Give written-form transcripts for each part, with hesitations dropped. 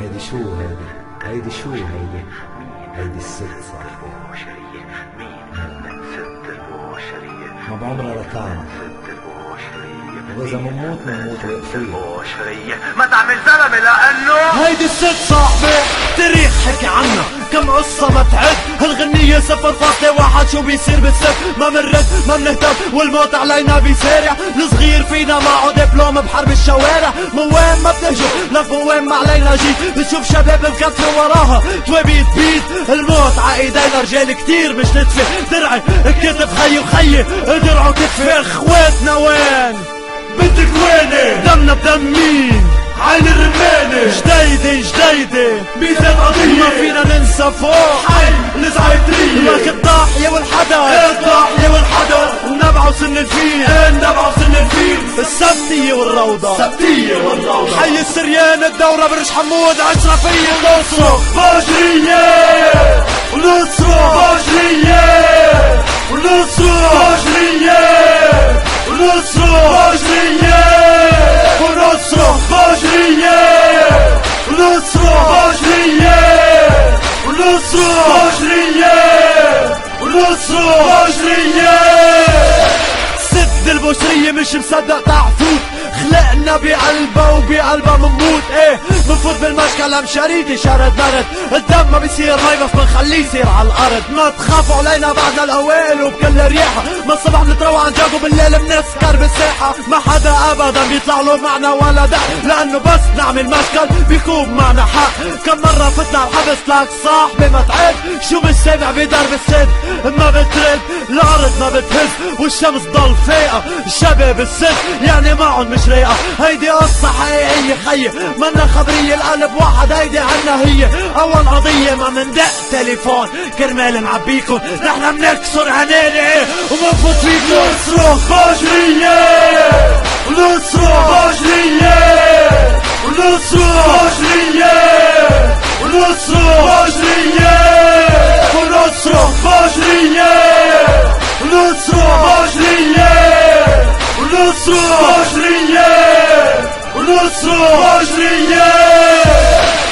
هيدي شو هيدي شو هيدي الست صاحبي. ما بعمرها ركعنا، وإذا منموت واقفين. ما تعمل زلمة لأنه هيدي الست صاحبي تاريخ حكي عنا كم قصة ما تعد. هالغنية 0.1 شو بيصير بالست ما منرد ما منهتم والموت علينا بيسارع. الصغير فينا معه دبلوم بحرب الشوارع. من وين ما بتهجم لك من وين ما علينا جيت. بتشوف شباب مكتروا وراها توبيت بيت. الموت عايدينا رجال كتير مش نتفه. درعي كتف خيي وخيي درعوا كتفي. اخواتنا وين بدك ويني دمنا بدم مين عين الرمانة. جديدة بيزاد قضية ما فينا ننسى فوق حي الزعيترية. لك الضاحية والحدث النبعة وسن الفيل السبتية والروضة حي السريان الدورة برج حمود عشرفية ونصرخ فجرية سد البشرية مش مصدق تعفوت. خلقنا بقلبها منموت. ايه منفوت بالمشكلة مشاريدي شرد مرد. الدم ما بيصير مي بس بنخليه يصير على الارض. ما تخافوا علينا بعدنا الاوائل وبكل رياحة. ما الصبح نتروى عن جاكو بالليل بنسكر بالساحة. ما حدا ابدا بيطلع له معنا ولا دق لانه بس نعمل مشكل بيكون معنا حق. كم مرة فتنا الحبس لك صاحبي ما تعد. شو مش سامع بدرب السد ما بترد. الارض ما بتهز والشمس ضل فايقة. شباب الست يعني معهم مش رايقة. هيدي قصة حقيقية خيي منا خبرية. القلب واحد هيدي عنا هي اول قضية. ما مندق تليفون كرمال نعبيكن نحن منكسر عناني ومنفوت فيكن. نصرخ فجرية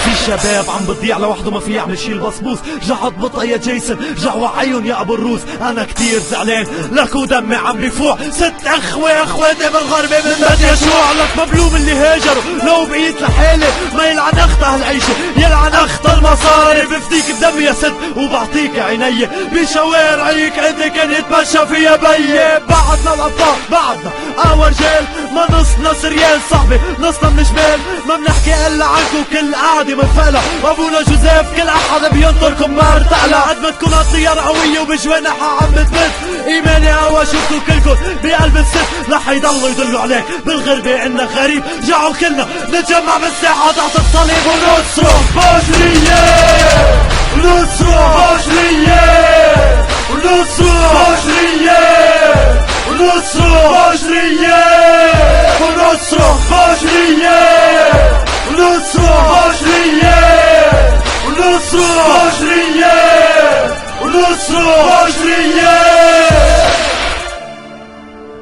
في شباب عم بتضيع لوحده ما في يعمل شي. البصبوس جعط بطا يا جيسون جعوا عيون يا ابو الروس. انا كتير زعلان لك ودمي عم بيفوع. ست اخواتي بالغربة من بدي اشوع. لك مبلوم اللي هاجروا لو بقيت لحالي ما يلعن اختها العيشة يلعن اختها المصاري. بفديك بدمي يا ست وبعطيك عيني بشوارعيك انت كان يتمشى فيها بيي. بعدنا الابطال بعدنا رجال ما نصنا سريان صاحبي نصنا من شمال. ما بنحكي الا عنكم كل قعدة منفقلة. ابونا جوزيف كل احد بينطركم ما ارتقلة. قد ما تكون الطيارة قوية وبجوانحها عم بتمد. ايماني هوا شفتوا كلكم بقلب الست رح يضلوا يدلوا عليك بالغربة عنا غريب. جعوا كلنا نتجمع بالساحة تحت الصليب ونصرخ فجرية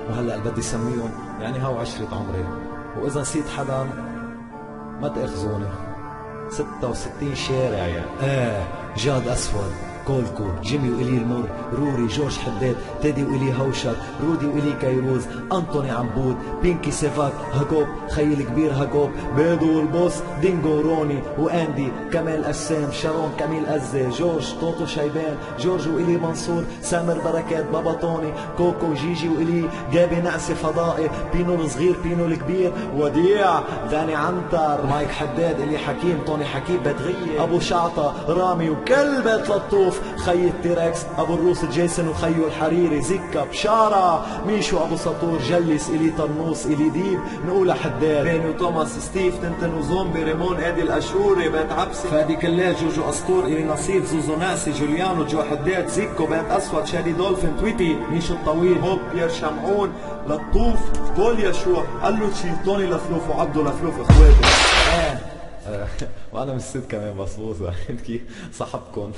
وهلأ بدي سميهم يعني هاو عشرة عمري. وإذا نسيت حدا ما تأخذوني. 66 شارع يا جاد أسود كولكو جيمي وإلي المر روري جورج حداد تيدي وإلي هوشر رودي وإلي كيروز أنطوني عمبود بينكي سيفاك هاكوب خيل كبير هاكوب بيدو والبوس دينجو روني وأندي كمال أسام شارون كميل أزة جورج توتو شيبان جورج وإلي منصور سامر بركات بابا طوني كوكو جيجي وإلي جابي نعسي فضائي بينو الصغير بينو الكبير وديع داني عنتر مايك حداد إلي حكيم طوني حكيم بتغيي أبو شعطة رامي وكل بيت لطوف خي التيركس ابو الروس جيسون وخيو الحريري زكا بشارة ميشو ابو سطور جلس الي طرنوس الي ديب نقول حداد بيني وتوماس ستيف تنتن وزومبي ريمون ادي الاشوري بيت عبسي فادي كلال جوجو اسطور الي نصيب زوزو ناسي جوليانو جو حداد زيكو بيت اسود شادي دولفين تويتي ميشو الطويل هوب بير شمعون لطوف كل يشوع قال له تشيلتوني لفلوف وعبدو لفلوف اخواتي وانا مش ست كمان بصبوصة كيف صاحبكم